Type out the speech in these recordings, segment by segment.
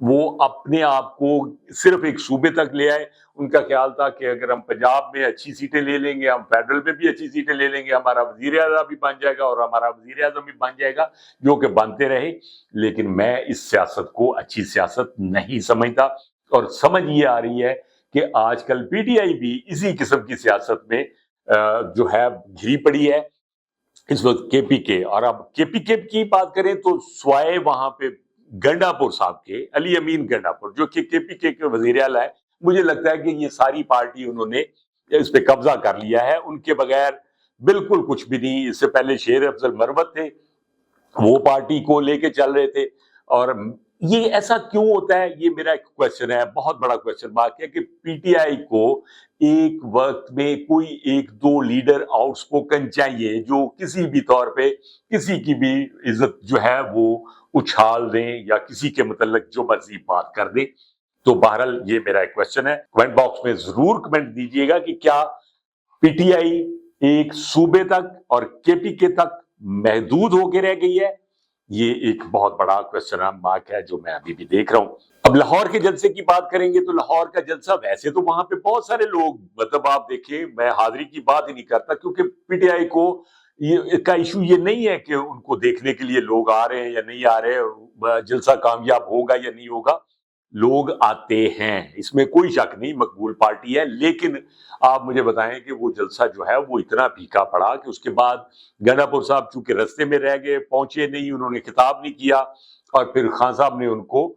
وہ اپنے آپ کو صرف ایک صوبے تک لے آئے. ان کا خیال تھا کہ اگر ہم پنجاب میں اچھی سیٹیں لے لیں گے، ہم فیڈرل میں بھی اچھی سیٹیں لے لیں گے، ہمارا وزیر اعظم بھی بن جائے گا اور ہمارا وزیر اعظم بھی بن جائے گا، جو کہ بنتے رہے. لیکن میں اس سیاست کو اچھی سیاست نہیں سمجھتا، اور سمجھ یہ آ رہی ہے کہ آج کل پی ٹی آئی بھی اسی قسم کی سیاست میں جو ہے گھری پڑی ہے اس وقت کے پی کے. اور اب کے پی کے کی بات کریں تو سوائے وہاں پہ گنڈا پور صاحب کے، علی امین گنڈا پور جو کہ کے پی کے وزیر اعلیٰ ہے، مجھے لگتا ہے کہ یہ ساری پارٹی انہوں نے اس پہ قبضہ کر لیا ہے. ان کے بغیر بالکل کچھ بھی نہیں. اس سے پہلے شیر افضل مروت تھے، وہ پارٹی کو لے کے چل رہے تھے. اور یہ ایسا کیوں ہوتا ہے، یہ میرا ایک کوشچن ہے، بہت بڑا کوشچن مارک ہے، کہ پی ٹی آئی کو ایک وقت میں کوئی ایک دو لیڈر آؤٹ سپوکن چاہیے جو کسی بھی طور پہ کسی کی بھی عزت جو ہے وہ اچھال دیں یا کسی کے متعلق جو مرضی بات کر دیں. تو بہرحال یہ میرا ایک کوشچن ہے. کمنٹ باکس میں ضرور کمنٹ دیجیے گا کہ کیا پی ٹی آئی ایک صوبے تک اور کے پی کے تک محدود ہو کے رہ گئی ہے؟ یہ ایک بہت بڑا کوشچن مارک ہے جو میں ابھی بھی دیکھ رہا ہوں. اب لاہور کے جلسے کی بات کریں گے تو لاہور کا جلسہ ویسے تو وہاں پہ بہت سارے لوگ، مطلب آپ دیکھیں، میں حاضری کی بات ہی نہیں کرتا کیونکہ پی ٹی آئی کو یہ کا ایشو یہ نہیں ہے کہ ان کو دیکھنے کے لیے لوگ آ رہے ہیں یا نہیں آ رہے، جلسہ کامیاب ہوگا یا نہیں ہوگا. لوگ آتے ہیں، اس میں کوئی شک نہیں، مقبول پارٹی ہے. لیکن آپ مجھے بتائیں کہ وہ جلسہ جو ہے وہ اتنا پھیکا پڑا کہ اس کے بعد گنڈا پور صاحب چونکہ رستے میں رہ گئے، پہنچے نہیں، انہوں نے خطاب نہیں کیا، اور پھر خان صاحب نے ان کو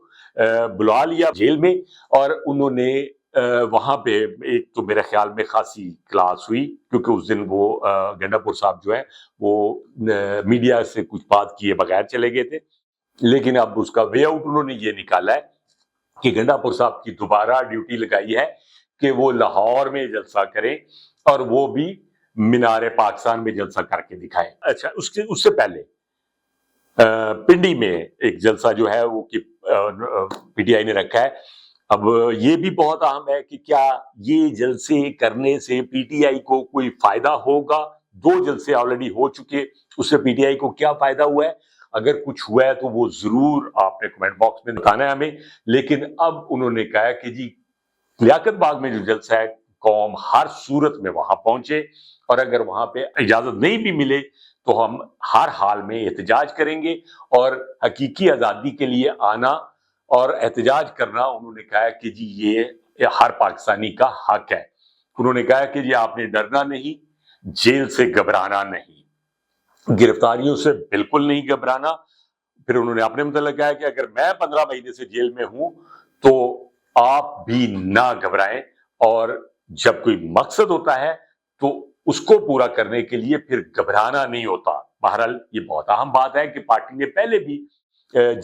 بلا لیا جیل میں، اور انہوں نے وہاں پہ ایک تو میرے خیال میں خاصی کلاس ہوئی کیونکہ اس دن وہ گنڈا پور صاحب جو ہے وہ میڈیا سے کچھ بات کیے بغیر چلے گئے تھے. لیکن اب اس کا وے آؤٹ انہوں نے یہ نکالا ہے کہ گنڈا پور صاحب کی دوبارہ ڈیوٹی لگائی ہے کہ وہ لاہور میں جلسہ کریں اور وہ بھی مینار پاکستان میں جلسہ کر کے دکھائیں. اچھا، اس سے پہلے پنڈی میں ایک جلسہ جو ہے وہ پی ٹی آئی نے رکھا ہے. اب یہ بھی بہت اہم ہے کہ کیا یہ جلسے کرنے سے پی ٹی آئی کو کوئی فائدہ ہوگا؟ دو جلسے آلریڈی ہو چکے، اس سے پی ٹی آئی کو کیا فائدہ ہوا ہے؟ اگر کچھ ہوا ہے تو وہ ضرور آپ نے کمنٹ باکس میں بتانا ہے ہمیں. لیکن اب انہوں نے کہا کہ جی لیاقت باغ میں جو جلسہ ہے، قوم ہر صورت میں وہاں پہنچے، اور اگر وہاں پہ اجازت نہیں بھی ملے تو ہم ہر حال میں احتجاج کریں گے. اور حقیقی آزادی کے لیے آنا اور احتجاج کرنا، انہوں نے کہا کہ جی یہ ہر پاکستانی کا حق ہے. انہوں نے کہا کہ جی آپ نے ڈرنا نہیں، جیل سے گھبرانا نہیں، گرفتاریوں سے بالکل نہیں گھبرانا. پھر انہوں نے اپنے متعلق کہا کہ اگر میں 15 مہینے سے جیل میں ہوں تو آپ بھی نہ گھبرائیں، اور جب کوئی مقصد ہوتا ہے تو اس کو پورا کرنے کے لیے پھر گھبرانا نہیں ہوتا. بہرحال یہ بہت اہم بات ہے کہ پارٹی نے پہلے بھی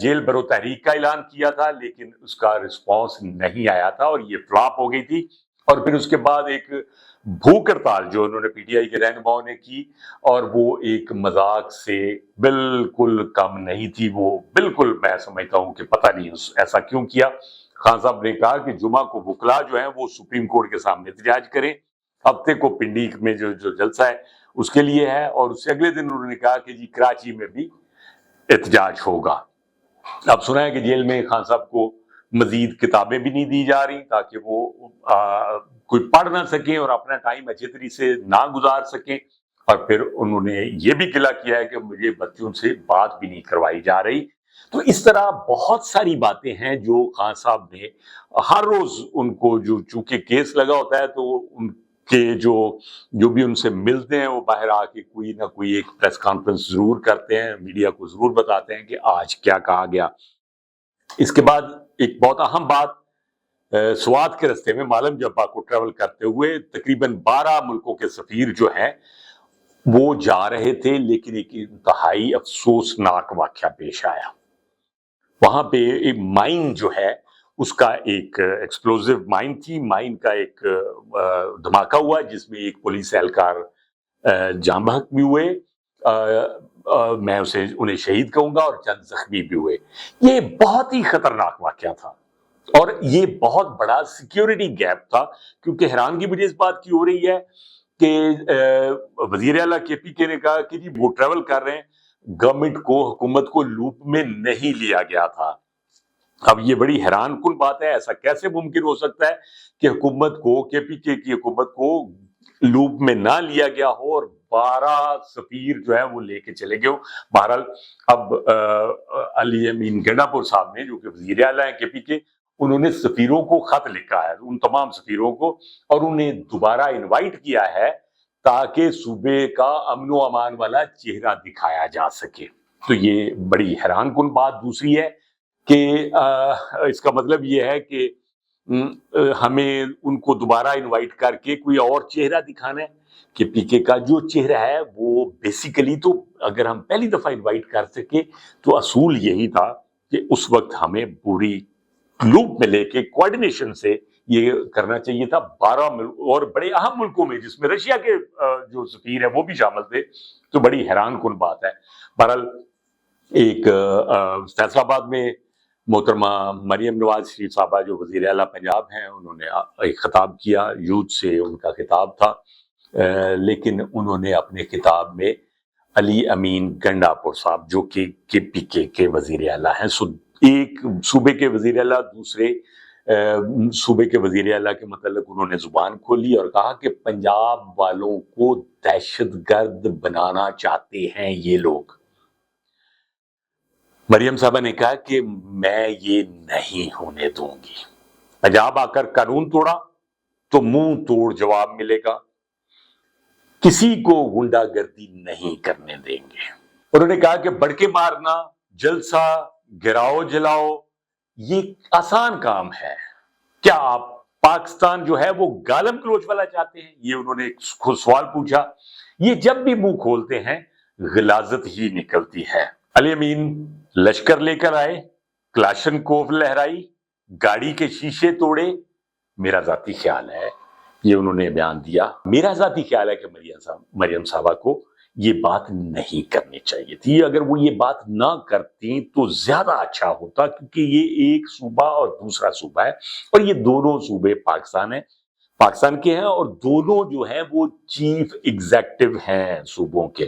جیل برو تحریک کا اعلان کیا تھا، لیکن اس کا رسپانس نہیں آیا تھا اور یہ فلاپ ہو گئی تھی. اور پھر اس کے بعد ایک بھوک ہڑتال جو انہوں نے پی ٹی آئی کے رہنماؤں نے کی، اور وہ ایک مذاق سے بالکل کم نہیں تھی. وہ بالکل میں سمجھتا ہوں کہ پتہ نہیں ایسا کیوں کیا. خان صاحب نے کہا کہ جمعہ کو وکلا جو ہیں وہ سپریم کورٹ کے سامنے احتجاج کریں، ہفتے کو پنڈی میں جو جلسہ ہے اس کے لیے ہے، اور اس سے اگلے دن انہوں نے کہا کہ جی کراچی میں بھی احتجاج ہوگا. اب سنا ہے کہ جیل میں خان صاحب کو مزید کتابیں بھی نہیں دی جا رہی تاکہ وہ کوئی پڑھ نہ سکیں اور اپنا ٹائم اچھی طریقے سے نہ گزار سکیں. اور پھر انہوں نے یہ بھی گلہ کیا ہے کہ مجھے بچوں سے بات بھی نہیں کروائی جا رہی. تو اس طرح بہت ساری باتیں ہیں جو خان صاحب نے ہر روز ان کو، جو چونکہ کیس لگا ہوتا ہے تو ان کے جو بھی ان سے ملتے ہیں وہ باہر آ کے کوئی نہ کوئی ایک پریس کانفرنس ضرور کرتے ہیں، میڈیا کو ضرور بتاتے ہیں کہ آج کیا کہا گیا. اس کے بعد ایک بہت اہم بات، سوات کے رستے میں معلم جبا کو ٹریول کرتے ہوئے تقریباً 12 ملکوں کے سفیر جو ہیں وہ جا رہے تھے، لیکن ایک انتہائی افسوسناک واقعہ پیش آیا. وہاں پہ ایک مائن جو ہے اس کا ایک ایکسپلوزیو مائن تھی، مائن کا ایک دھماکہ ہوا جس میں ایک پولیس اہلکار جاں بحق بھی ہوئے، میں انہیں شہید کہوں گا، اور چند زخمی بھی ہوئے. یہ بہت ہی خطرناک واقعہ تھا اور یہ بہت بڑا سیکیورٹی گیپ تھا، کیونکہ حیرانگی مجھے اس بات کی ہو رہی ہے کہ وزیر اعلیٰ کے پی کے نے کہا کہ جی وہ ٹریول کر رہے ہیں، گورنمنٹ کو، حکومت کو لوپ میں نہیں لیا گیا تھا. اب یہ بڑی حیران کن بات ہے، ایسا کیسے ممکن ہو سکتا ہے کہ حکومت کو، کے پی کے کی حکومت کو لوپ میں نہ لیا گیا ہو اور 12 سفیر جو ہے وہ لے کے چلے گئے ہو۔ بہرحال اب علی امین گنڈا پور صاحب نے، جو کہ وزیر اعلیٰ ہیں کے پی کے، انہوں نے سفیروں کو خط لکھا ہے، ان تمام سفیروں کو، اور انہیں دوبارہ انوائٹ کیا ہے تاکہ صوبے کا امن و امان والا چہرہ دکھایا جا سکے۔ تو یہ بڑی حیران کن بات دوسری ہے کہ اس کا مطلب یہ ہے کہ ہمیں ان کو دوبارہ انوائٹ کر کے کوئی اور چہرہ دکھانا ہے۔ کہ پی کے کا جو چہرہ ہے وہ بیسیکلی، تو اگر ہم پہلی دفعہ انوائٹ کر سکے تو اصول یہی تھا کہ اس وقت ہمیں پوری لوپ میں لے کے کوآرڈینیشن سے یہ کرنا چاہیے تھا۔ 12 ملک اور بڑے اہم ملکوں میں، جس میں رشیا کے جو سفیر ہیں وہ بھی شامل تھے، تو بڑی حیران کن بات ہے۔ بہرحال ایک فیصل آباد میں محترمہ مریم نواز شریف صاحبہ جو وزیر اعلیٰ پنجاب ہیں، انہوں نے ایک خطاب کیا، یوتھ سے ان کا خطاب تھا، لیکن انہوں نے اپنے خطاب میں علی امین گنڈا پور صاحب جو کہ کے پی کے وزیر اعلیٰ ہیں، ایک صوبے کے وزیر اعلیٰ دوسرے صوبے کے وزیر اعلیٰ کے متعلق انہوں نے زبان کھولی اور کہا کہ پنجاب والوں کو دہشت گرد بنانا چاہتے ہیں یہ لوگ۔ مریم صاحبہ نے کہا کہ میں یہ نہیں ہونے دوں گی، پنجاب آ کر قانون توڑا تو منہ توڑ جواب ملے گا، کسی کو غنڈہ گردی نہیں کرنے دیں گے۔ انہوں نے کہا کہ بڑکے مارنا، جلسہ، گراؤ جلاؤ، یہ آسان کام ہے، کیا آپ پاکستان جو ہے وہ گالم گلوچ والا چاہتے ہیں؟ یہ انہوں نے خود سوال پوچھا۔ یہ جب بھی منہ کھولتے ہیں غلاظت ہی نکلتی ہے۔ علی امین لشکر لے کر آئے، کلاشن کوف لہرائی، گاڑی کے شیشے توڑے۔ میرا ذاتی خیال ہے، یہ انہوں نے بیان دیا، میرا ذاتی خیال ہے کہ مریم صاحبہ کو یہ بات نہیں کرنی چاہیے تھی۔ اگر وہ یہ بات نہ کرتی تو زیادہ اچھا ہوتا، کیونکہ یہ ایک صوبہ اور دوسرا صوبہ ہے، اور یہ دونوں صوبے پاکستان کے ہیں، اور دونوں جو ہیں وہ چیف ایگزیکٹو ہیں صوبوں کے،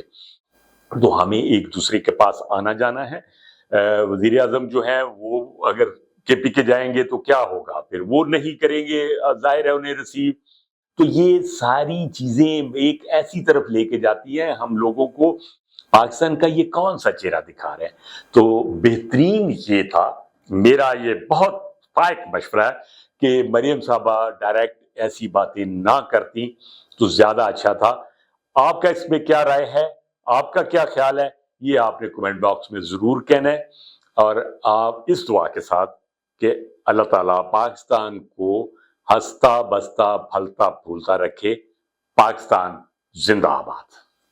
تو ہمیں ایک دوسرے کے پاس آنا جانا ہے۔ وزیر اعظم جو ہیں وہ اگر کے پی کے جائیں گے تو کیا ہوگا، پھر وہ نہیں کریں گے، ظاہر ہے انہیں ریسیو۔ تو یہ ساری چیزیں ایک ایسی طرف لے کے جاتی ہیں ہم لوگوں کو، پاکستان کا یہ کون سا چہرہ دکھا رہے ہیں۔ تو بہترین یہ تھا، میرا یہ بہت فائق مشورہ ہے کہ مریم صاحبہ ڈائریکٹ ایسی باتیں نہ کرتی تو زیادہ اچھا تھا۔ آپ کا اس میں کیا رائے ہے؟ آپ کا کیا خیال ہے؟ یہ آپ نے کمنٹ باکس میں ضرور کہنا ہے، اور آپ اس دعا کے ساتھ کہ اللہ تعالیٰ پاکستان کو ہنستا بستا پھلتا پھولتا رکھے۔ پاکستان زندہ آباد۔